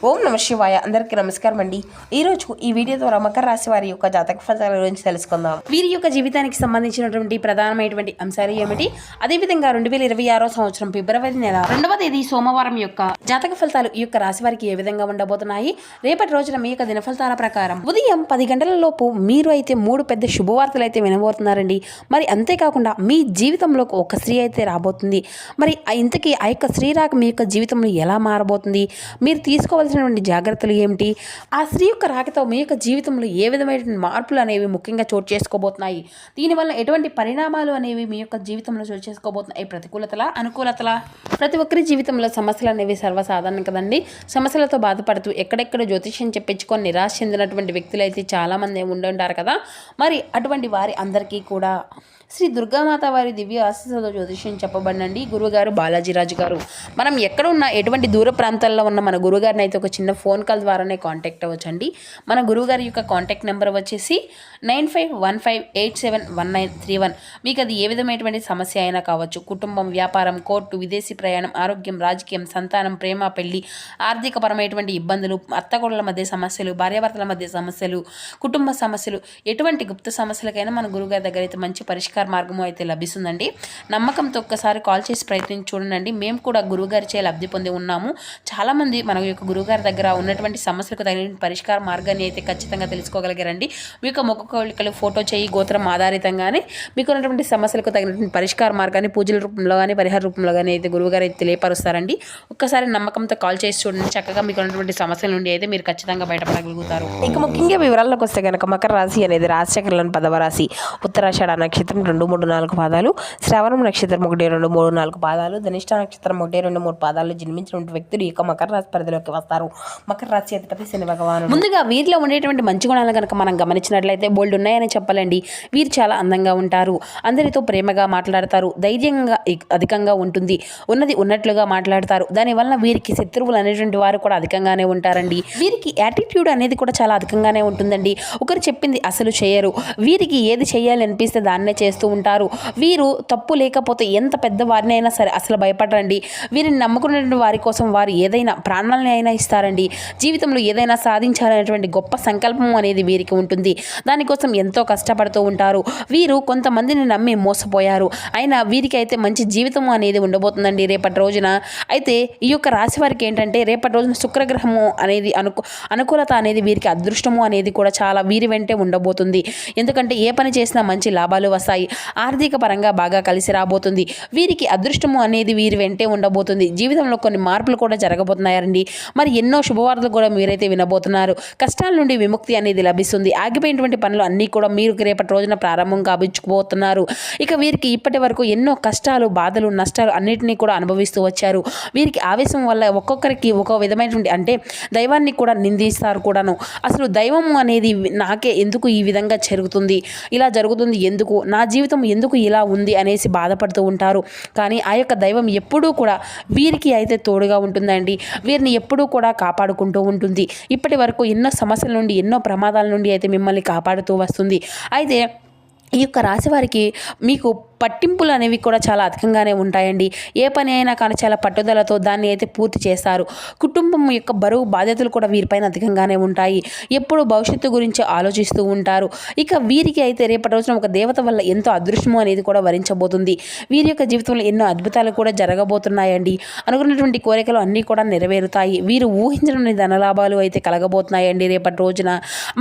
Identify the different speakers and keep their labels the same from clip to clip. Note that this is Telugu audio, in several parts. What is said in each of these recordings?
Speaker 1: ఓం నమ శివాయ. అందరికీ నమస్కారం అండి. ఈరోజు ఈ వీడియో ద్వారా మకర రాశి వారి యొక్క జాతక ఫలితాల గురించి తెలుసుకుందాం. వీరి యొక్క జీవితానికి సంబంధించినటువంటి ప్రధానమైనటువంటి అంశాలు ఏమిటి, అదేవిధంగా 2026 సంవత్సరం ఫిబ్రవరి నెల 2వ తేదీ సోమవారం యొక్క జాతక ఫలితాలు ఈ యొక్క రాశి వారికి ఏ విధంగా ఉండబోతున్నాయి, రేపటి రోజున మీ యొక్క దిన ఫలితాల ప్రకారం ఉదయం 10 గంటల లోపు మీరు అయితే 3 పెద్ద శుభవార్తలు అయితే వినబోతున్నారండి. మరి అంతేకాకుండా మీ జీవితంలో ఒక స్త్రీ అయితే రాబోతుంది. మరి ఇంతకీ ఆ యొక్క స్త్రీ రాక మీ యొక్క జీవితంలో ఎలా మారబోతుంది, మీరు తీసుకోవాల్సిన జాగ్రత్తలు ఏమిటి, ఆ స్త్రీ యొక్క రాకతో మీ యొక్క జీవితంలో ఏ విధమైన మార్పులు అనేవి ముఖ్యంగా చోటు చేసుకోబోతున్నాయి, దీనివల్ల ఎటువంటి పరిణామాలు అనేవి మీ యొక్క జీవితంలో చోటు చేసుకోబోతున్నాయి, ప్రతికూలతల అనుకూలతల. ప్రతి ఒక్కరి జీవితంలో సమస్యలు అనేవి సర్వసాధారణం కదండి. సమస్యలతో బాధపడుతూ ఎక్కడెక్కడ జ్యోతిష్యం చెప్పించుకొని నిరాశ చెందినటువంటి వ్యక్తులు అయితే చాలామంది ఉండి ఉంటారు కదా. మరి అటువంటి వారి అందరికీ కూడా శ్రీ దుర్గామాత వారి దివ్య ఆశీస్సులతో జ్యోతిష్యం చెప్పబడినండి గురువుగారు బాలాజీరాజు గారు. మనం ఎక్కడ ఉన్నా ఎటువంటి దూర ప్రాంతాల్లో ఉన్న మన గురువుగారిని అయితే ఒక చిన్న ఫోన్ కాల్ ద్వారానే కాంటాక్ట్ అవ్వచ్చండి. మన గురువుగారి యొక్క కాంటాక్ట్ నెంబర్ వచ్చేసి 9515871931. మీకు అది ఏ విధమైనటువంటి సమస్య అయినా కావచ్చు, కుటుంబం, వ్యాపారం, కోర్టు, విదేశీ ప్రయాణం, ఆరోగ్యం, రాజకీయం, సంతానం, ప్రేమ, పెళ్లి, ఆర్థికపరమైనటువంటి ఇబ్బందులు, అత్తగోడల మధ్య సమస్యలు, భార్యాభర్తల మధ్య సమస్యలు, కుటుంబ సమస్యలు, ఎటువంటి గుప్త సమస్యలకైనా మన గురువుగారి దగ్గర అయితే మంచి పరిష్కార మార్గము అయితే లభిస్తుందండి. నమ్మకంతో ఒక్కసారి కాల్ చేసి ప్రయత్నించి చూడండి. మేము కూడా గురువుగారిచే లబ్ధి పొంది ఉన్నాము. చాలామంది మన యొక్క గురువుగారి దగ్గర ఉన్నటువంటి సమస్యలకు తగిన పరిష్కార మార్గాన్ని అయితే ఖచ్చితంగా తెలుసుకోగలిగారండి. మీ యొక్క ముఖ కవళికలు, ఫోటో చేయి, గోత్రం ఆధారితంగానే మీకు ఉన్నటువంటి సమస్యలకు తగినటువంటి పరిష్కార మార్గాన్ని పూజల రూపంలో కానీ పరిహార రూపంలో కానీ అయితే గురువుగారు అయితే తెలియపరుస్తారండి. ఒక్కసారి నమ్మకంతో కాల్ చేసి చూడండి. చక్కగా మీకు ఉన్నటువంటి సమస్యల నుండి అయితే మీరు ఖచ్చితంగా బయటపడగలుగుతారు. ఇక ముఖ్యంగా వివరాల్లోకి వస్తే కనుక మకర రాశి అనేది రాశిచక్రంలోని 10వ రాశి. ఉత్తరాషాఢ నక్షత్రం 2, 3, 4 పాదాలు, శ్రవణం నక్షత్రం 1, 2, 3, 4 పాదాలు, ధనిష్ట నక్షత్రం 1, 2, 3 పాదాలు జన్మించినటువంటి వ్యక్తులు ఈ యొక్క మకర రాశి పరిధిలోకి వస్తారు. మకర రాశి అధిపతి శని భగవానుడు. ముందుగా వీరిలో ఉండేటువంటి మంచి గుణాలు కనుక మనం గమనించినట్లయితే బోల్డ్ ఉన్నాయని చెప్పాలండి. వీరు చాలా అందంగా ఉంటారు, అందరితో ప్రేమగా మాట్లాడతారు, ధైర్యంగా అధికంగా ఉంటుంది, ఉన్నది ఉన్నట్లుగా మాట్లాడతారు. దానివల్ల వీరికి శత్రువులు అనేటువంటి వారు కూడా అధికంగానే ఉంటారండి. వీరికి యాటిట్యూడ్ అనేది కూడా చాలా అధికంగానే ఉంటుందండి. ఒకరు చెప్పింది అసలు చేయరు. వీరికి ఏది చేయాలి అనిపిస్తే దాన్నే చేస్తూ ఉంటారు. వీరు తప్పు లేకపోతే ఎంత పెద్ద వారిని అయినా సరే అసలు భయపడరండి. వీరిని నమ్ముకున్నటువంటి వారి కోసం వారు ఏదైనా ప్రాణాలని అయినా ఇస్తారండి. జీవితంలో ఏదైనా సాధించాలనేటువంటి గొప్ప సంకల్పం అనేది వీరికి ఉంటుంది. దానికోసం ఎంతో కష్టపడుతూ ఉంటారు. వీరు కొంతమందిని నమ్మి మోసపోయారు, అయినా వీరికి అయితే మంచి జీవితం అనేది ఉండబోతుందండి రేపటి రోజున. అయితే ఈ యొక్క రాశి వారికి ఏంటంటే రేపటి రోజున శుక్రగ్రహము అనేది అనుకూలత అనేది వీరికి అదృష్టము అనేది కూడా చాలా వీరి వెంటే ఉండబోతుంది. ఎందుకంటే ఏ పని చేసినా మంచి లాభాలు వస్తాయి, ఆర్థిక పరంగా బాగా కలిసి రాబోతుంది. వీరికి అదృష్టము అనేది వీరి వెంటే ఉండబోతుంది. జీవితంలో కొన్ని మార్పులు కూడా జరగబోతున్నాయండి. మరి ఎన్నో శుభవార్తలు కూడా మీరైతే వినబోతున్నారు. కష్టాల నుండి విముక్తి అనేది లభిస్తుంది. ఆగిపోయినటువంటి పనులు అన్నీ కూడా మీరు రేపటి రోజున ప్రారంభం కాబోతున్నారు. ఇక వీరికి ఇప్పటి వరకు ఎన్నో కష్టాలు, బాధలు, నష్టాలు అన్నిటినీ కూడా అనుభవిస్తూ వచ్చారు. వీరికి ఆవేశం వల్ల ఒక్కొక్కరికి ఒక విధమైనటువంటి అంటే దైవాన్ని కూడా నిందిస్తారు కూడాను. అసలు దైవం అనేది నాకే ఎందుకు ఈ విధంగా జరుగుతుంది, ఇలా జరుగుతుంది ఎందుకు, నా జీవితం ఎందుకు ఇలా ఉంది అనేసి బాధపడుతూ ఉంటారు. కానీ ఆ యొక్క దైవం ఎప్పుడూ కూడా వీరికి అయితే తోడుగా ఉంటుందండి. వీరిని ఎప్పుడూ కూడా కాపాడుకుంటూ ఉంటుంది. ఇప్పటి వరకు ఎన్నో సమస్యల నుండి, ఎన్నో ప్రమాదాల నుండి అయితే మిమ్మల్ని కాపాడుతూ వస్తుంది. అయితే ఈ యొక్క రాశి వారికి మీకు పట్టింపులు అనేవి కూడా చాలా అధికంగానే ఉంటాయండి. ఏ పని అయినా కానీ చాలా పట్టుదలతో దాన్ని అయితే పూర్తి చేస్తారు. కుటుంబం యొక్క బరువు బాధ్యతలు కూడా వీరిపైన అధికంగానే ఉంటాయి. ఎప్పుడు భవిష్యత్తు గురించి ఆలోచిస్తూ ఉంటారు. ఇక వీరికి అయితే రేపటి రోజున ఒక దేవత వల్ల ఎంతో అదృష్టము అనేది కూడా వరించబోతుంది. వీరి యొక్క జీవితంలో ఎన్నో అద్భుతాలు కూడా జరగబోతున్నాయండి. అనుకున్నటువంటి కోరికలు అన్నీ కూడా నెరవేరుతాయి. వీరు ఊహించిన ధనలాభాలు అయితే కలగబోతున్నాయండి రేపటి రోజున.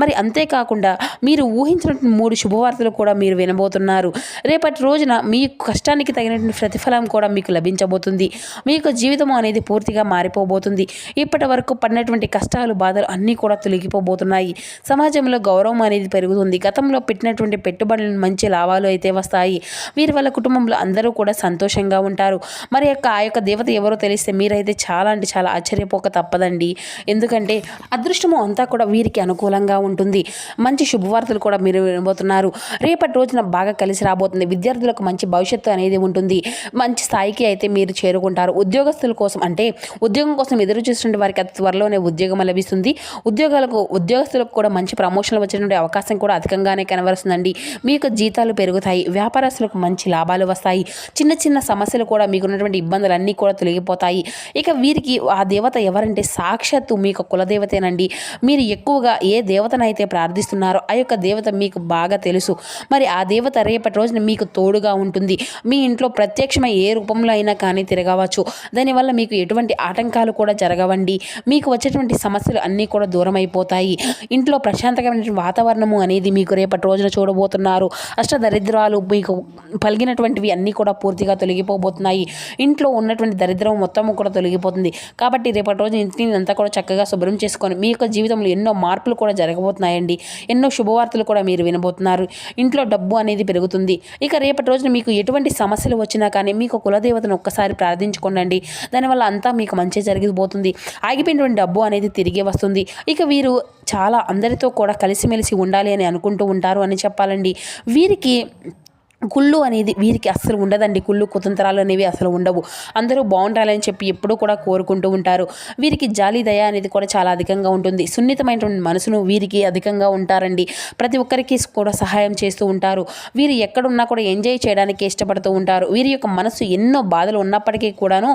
Speaker 1: మరి అంతేకాకుండా మీరు ఊహించినటువంటి 3 శుభవార్తలు కూడా మీరు వినబోతున్నారు. రేపటి రోజున మీ కష్టానికి తగినటువంటి ప్రతిఫలం కూడా మీకు లభించబోతుంది. మీ యొక్క జీవితం అనేది పూర్తిగా మారిపోబోతుంది. ఇప్పటి వరకు పడినటువంటి కష్టాలు, బాధలు అన్నీ కూడా తొలగిపోబోతున్నాయి. సమాజంలో గౌరవం అనేది పెరుగుతుంది. గతంలో పెట్టినటువంటి పెట్టుబడులు మంచి లాభాలు అయితే వస్తాయి. వీరి వల్ల కుటుంబంలో అందరూ కూడా సంతోషంగా ఉంటారు. మరి ఆ యొక్క దేవత ఎవరో తెలిస్తే మీరైతే చాలా అంటే చాలా ఆశ్చర్యపోక తప్పదండి. ఎందుకంటే అదృష్టము అంతా కూడా వీరికి అనుకూలంగా ఉంటుంది. మంచి శుభవార్తలు కూడా మీరు వినబోతున్నారు. రేపటి రోజున బాగా కలిసి రాబోతుంది. విద్యార్థులకు పిల్లలకు మంచి భవిష్యత్తు అనేది ఉంటుంది. మంచి స్థాయికి అయితే మీరు చేరుకుంటారు. ఉద్యోగస్తుల కోసం అంటే ఉద్యోగం కోసం ఎదురు చూస్తున్న వారికి అతి త్వరలోనే ఉద్యోగం లభిస్తుంది. ఉద్యోగస్తులకు కూడా మంచి ప్రమోషన్లు వచ్చేటువంటి అవకాశం కూడా అధికంగానే కనబరుస్తుందండి. మీ యొక్క జీతాలు పెరుగుతాయి. వ్యాపారస్తులకు మంచి లాభాలు వస్తాయి. చిన్న చిన్న సమస్యలు కూడా మీకున్నటువంటి ఇబ్బందులన్నీ కూడా తొలగిపోతాయి. ఇక వీరికి ఆ దేవత ఎవరంటే సాక్షాత్తు మీ యొక్క కులదేవతేనండి. మీరు ఎక్కువగా ఏ దేవతనైతే ప్రార్థిస్తున్నారో ఆ యొక్క దేవత మీకు బాగా తెలుసు. మరి ఆ దేవత రేపటి రోజున మీకు తోడుగా ఉంటుంది. మీ ఇంట్లో ప్రత్యక్షమై ఏ రూపంలో అయినా కానీ తిరగవచ్చు. దానివల్ల మీకు ఎటువంటి ఆటంకాలు కూడా జరగవండి. మీకు వచ్చేటువంటి సమస్యలు అన్నీ కూడా దూరం అయిపోతాయి. ఇంట్లో ప్రశాంతమైన వాతావరణము అనేది మీకు రేపటి రోజున చూడబోతున్నారు. అష్టదరిద్రాలు మీకు పలిగినటువంటివి అన్నీ కూడా పూర్తిగా తొలగిపోబోతున్నాయి. ఇంట్లో ఉన్నటువంటి దరిద్రం మొత్తం కూడా తొలగిపోతుంది. కాబట్టి రేపటి రోజు ఇంటిని అంతా కూడా చక్కగా శుభ్రం చేసుకొని మీ యొక్క జీవితంలో ఎన్నో మార్పులు కూడా జరగబోతున్నాయండి. ఎన్నో శుభవార్తలు కూడా మీరు వినబోతున్నారు. ఇంట్లో డబ్బు అనేది పెరుగుతుంది. ఇక రేపటి రోజున మీకు ఎటువంటి సమస్యలు వచ్చినా కానీ మీకు కులదేవతను ఒక్కసారి ప్రార్థించుకోండి. దానివల్ల అంతా మీకు మంచి జరిగిపోతుంది. ఆగిపోయినటువంటి డబ్బు అనేది తిరిగి వస్తుంది. ఇక వీరు చాలా అందరితో కూడా కలిసిమెలిసి ఉండాలి అని అనుకుంటూ ఉంటారు అని చెప్పాలండి. వీరికి కుళ్ళు అనేది వీరికి అస్సలు ఉండదండి. కుళ్ళు కుతంత్రాలు అనేవి అసలు ఉండవు. అందరూ బాగుండాలని చెప్పి ఎప్పుడూ కూడా కోరుకుంటూ ఉంటారు. వీరికి జాలి దయ అనేది కూడా చాలా అధికంగా ఉంటుంది. సున్నితమైనటువంటి మనసును వీరికి అధికంగా ఉంటారండి. ప్రతి ఒక్కరికి కూడా సహాయం చేస్తూ ఉంటారు. వీరు ఎక్కడున్నా కూడా ఎంజాయ్ చేయడానికి ఇష్టపడుతూ ఉంటారు. వీరి యొక్క మనసు ఎన్నో బాధలు ఉన్నప్పటికీ కూడాను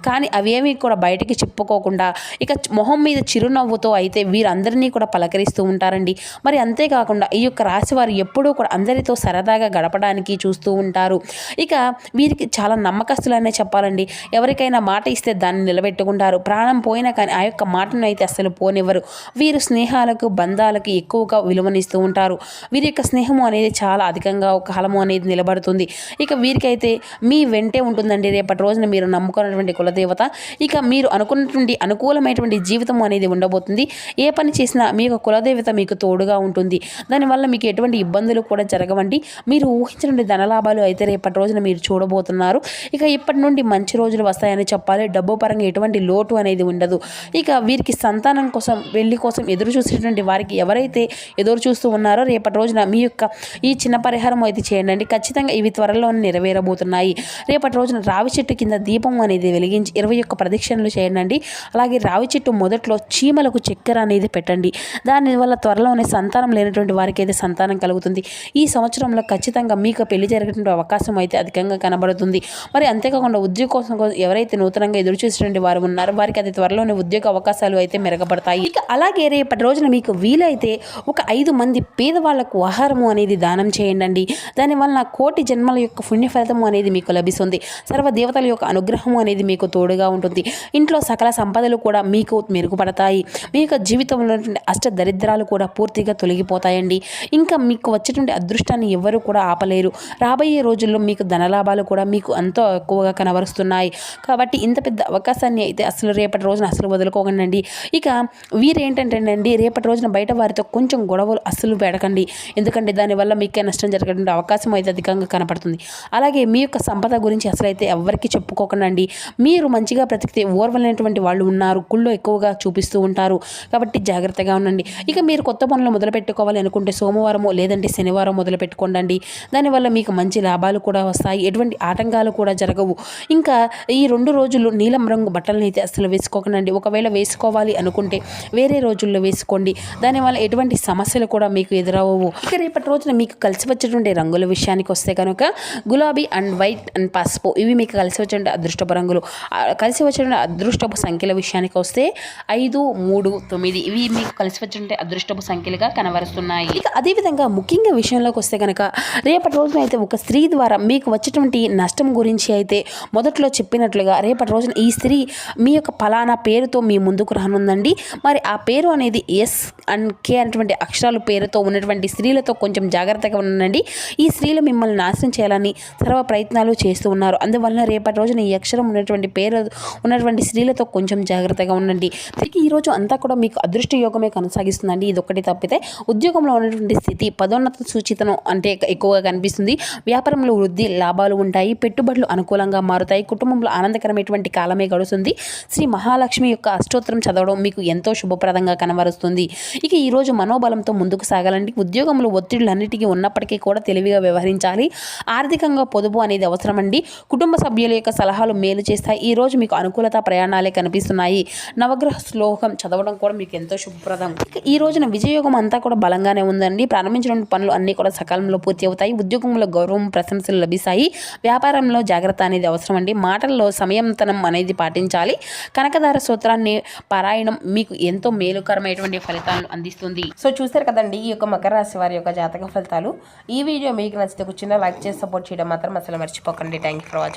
Speaker 1: కానీ అవేమీ కూడా బయటికి చెప్పుకోకుండా ఇక మొహం మీద చిరునవ్వుతో అయితే వీరందరినీ కూడా పలకరిస్తూ ఉంటారండి. మరి అంతేకాకుండా ఈ యొక్క రాశి వారు ఎప్పుడూ కూడా అందరితో సరదాగా గడపడానికి చూస్తూ ఉంటారు. ఇక వీరికి చాలా నమ్మకస్తులనే చెప్పాలండి. ఎవరికైనా మాట ఇస్తే దాన్ని నిలబెట్టుకుంటారు. ప్రాణం పోయినా కానీ ఆ యొక్క మాటను అయితే అస్సలు పోనివ్వరు. వీరు స్నేహాలకు బంధాలకు ఎక్కువగా విలువనిస్తూ ఉంటారు. వీరి యొక్క స్నేహము అనేది చాలా అధికంగా ఒక కాలము అనేది నిలబడుతుంది. ఇక వీరికైతే మీ వెంటే ఉంటుందండి రేపటి రోజున మీరు నమ్ముకున్నటువంటి కులదేవత. ఇక మీరు అనుకున్నటువంటి అనుకూలమైనటువంటి జీవితం అనేది ఉండబోతుంది. ఏ పని చేసినా మీ యొక్క కులదేవత మీకు తోడుగా ఉంటుంది. దానివల్ల మీకు ఎటువంటి ఇబ్బందులు కూడా జరగవండి. మీరు ఊహించినటువంటి ధనలాభాలు అయితే రేపటి రోజున మీరు చూడబోతున్నారు. ఇక ఇప్పటి నుండి మంచి రోజులు వస్తాయని చెప్పాలి. డబ్బు పరంగా ఎటువంటి లోటు అనేది ఉండదు. ఇక వీరికి సంతానం కోసం పెళ్లి కోసం ఎదురు చూసేటువంటి వారికి ఎవరైతే ఎదురు చూస్తూ ఉన్నారో రేపటి రోజున మీ యొక్క ఈ చిన్న పరిహారం అయితే చేయండి. ఖచ్చితంగా ఇవి త్వరలో నెరవేరబోతున్నాయి. రేపటి రోజున రావి చెట్టు కింద దీపం అనేది వెలిగించి 21 ప్రదక్షిణలు చేయండి. అలాగే రావి చెట్టు మొదట్లో చీమలకు చక్కెర అనేది పెట్టండి. దానివల్ల త్వరలోనే సంతానం లేనటువంటి వారికి అయితే సంతానం కలుగుతుంది. ఈ సంవత్సరంలో ఖచ్చితంగా మీకు పెళ్లి జరిగేటువంటి అవకాశం అయితే అధికంగా కనబడుతుంది. మరి అంతేకాకుండా ఉద్యోగం కోసం ఎవరైతే నూతనంగా ఎదురు చూసేటువంటి వారు ఉన్నారో వారికి అది త్వరలోనే ఉద్యోగ అవకాశాలు అయితే మెరుగుపడతాయి. ఇక అలాగే రేపటి రోజున మీకు వీలైతే ఒక 5 మంది పేదవాళ్లకు ఆహారము అనేది దానం చేయండి. దానివల్ల కోటి జన్మల యొక్క పుణ్య ఫలితము అనేది మీకు లభిస్తుంది. సర్వ దేవతల యొక్క అనుగ్రహము అనేది మీకు తోడుగా ఉంటుంది. ఇంట్లో సకల సంపదలు కూడా మీకు మెరుగుపడతాయి. మీ యొక్క జీవితంలో అష్ట దరిద్రాలు కూడా పూర్తిగా తొలగిపోతాయండి. ఇంకా మీకు వచ్చేటువంటి అదృష్టాన్ని ఎవరు కూడా ఆపలేరు. రాబోయే రోజుల్లో మీకు ధనలాభాలు కూడా మీకు ఎంతో ఎక్కువగా కనబరుస్తున్నాయి. కాబట్టి ఇంత పెద్ద అవకాశాన్ని అయితే అసలు రేపటి రోజున అసలు వదులుకోకండి. ఇక వీరేంటంటేనండి రేపటి రోజున బయట వారితో కొంచెం గొడవలు అస్సలు పెడకండి. ఎందుకంటే దానివల్ల మీకే నష్టం జరిగేటువంటి అవకాశం అయితే అధికంగా కనపడుతుంది. అలాగే మీ యొక్క సంపద గురించి అసలు అయితే ఎవరికి చెప్పుకోకండి. మీరు మంచిగా బ్రతికితే ఓర్వలేనటువంటి వాళ్ళు ఉన్నారు. కుళ్ళు ఎక్కువగా చూపిస్తూ ఉంటారు. కాబట్టి జాగ్రత్తగా ఉండండి. ఇక మీరు కొత్త పనులు మొదలు పెట్టుకోవాలి అనుకుంటే సోమవారమో లేదంటే శనివారం మొదలు పెట్టుకోండి. దానివల్ల మీకు మంచి లాభాలు కూడా వస్తాయి. ఎటువంటి ఆటంకాలు కూడా జరగవు. ఇంకా ఈ 2 రోజులు నీలం రంగు బట్టలను అయితే అసలు వేసుకోకండి. ఒకవేళ వేసుకోవాలి అనుకుంటే వేరే రోజుల్లో వేసుకోండి. దానివల్ల ఎటువంటి సమస్యలు కూడా మీకు ఎదురవ్వవు. ఇక రేపటి రోజున మీకు కలిసి వచ్చేటువంటి రంగుల విషయానికి వస్తే కనుక గులాబీ అండ్ వైట్ అండ్ పసుపు ఇవి మీకు కలిసి వచ్చే అదృష్టపు రంగులు. కలిసి వచ్చే అదృష్టపు సంఖ్యల విషయానికి వస్తే 5, 3, 9 ఇవి మీకు కలిసి వచ్చే అదృష్టపు సంఖ్యలుగా కనబరుస్తున్నాయి. ఇక అదేవిధంగా ముఖ్యంగా విషయంలోకి వస్తే కనుక రేపటి రోజున అయితే ఒక స్త్రీ ద్వారా మీకు వచ్చేటువంటి నష్టం గురించి అయితే మొదట్లో చెప్పినట్లుగా రేపటి రోజున ఈ స్త్రీ మీ యొక్క ఫలానా పేరుతో మీ ముందుకు రానుందండి. మరి ఆ పేరు అనేది ఎస్ అండ్ కే అనేటువంటి అక్షరాలు పేరుతో ఉన్నటువంటి స్త్రీలతో కొంచెం జాగ్రత్తగా ఉండండి. ఈ స్త్రీలు మిమ్మల్ని నాశనం చేయాలని సర్వ ప్రయత్నాలు చేస్తూ ఉన్నారు. అందువలన రేపటి రోజున ఈ అక్షరం ఉన్నటువంటి పేరు ఉన్నటువంటి స్త్రీలతో కొంచెం జాగ్రత్తగా ఉండండి. తిరిగి ఈరోజు అంతా కూడా మీకు అదృష్ట యోగమే కొనసాగిస్తుందండి. ఇది ఒక్కటి తప్పితే ఉద్యోగంలో ఉన్నటువంటి స్థితి పదోన్నత సూచితను అంటే ఎక్కువగా కనిపిస్తుంది. వ్యాపారంలో వృద్ధి, లాభాలు ఉంటాయి. పెట్టుబడులు అనుకూలంగా మారుతాయి. కుటుంబంలో ఆనందకరమైనటువంటి కాలమే గడుస్తుంది. శ్రీ మహాలక్ష్మి యొక్క అష్టోత్తరం చదవడం మీకు ఎంతో శుభప్రదంగా కనబరుస్తుంది. ఇక ఈరోజు మనోబలంతో ముందుకు సాగాలండి. ఉద్యోగంలో ఒత్తిడులన్నిటికీ ఉన్నప్పటికీ కూడా తెలివిగా వ్యవహరించాలి. ఆర్థికంగా పొదుపు అనేది అవసరమండి. కుటుంబ సభ్యుల యొక్క సలహాలు మేలు చేస్తాయి. ఈ రోజు మీకు అనుకూలత ప్రయాణాలే కనిపిస్తున్నాయి. నవగ్రహ శ్లోకం చదవడం కూడా మీకు ఎంతో శుభప్రదం. ఇక ఈ రోజున విజయయోగం అంతా కూడా బలంగానే ఉందండి. ప్రారంభించిన పనులు అన్నీ కూడా సకాలంలో పూర్తి అవుతాయి. ఉద్యోగంలో గౌరవం, ప్రశంసలు లభిస్తాయి. వ్యాపారంలో జాగ్రత్త అనేది అవసరమండి. మాటల్లో సంయమనం అనేది పాటించాలి. కనకదార సూత్రాన్ని పారాయణం మీకు ఎంతో మేలుకరమైనటువంటి ఫలితాలను అందిస్తుంది. సో చూశారు కదండి ఈ యొక్క మకర రాశి వారి యొక్క జాతక ఫలితాలు. ఈ వీడియో మీకు నచ్చితే ఒక చిన్న లైక్ చేసి సపోర్ట్ చేయడం మాత్రం అసలు మర్చిపోకండి. Thank you for watching.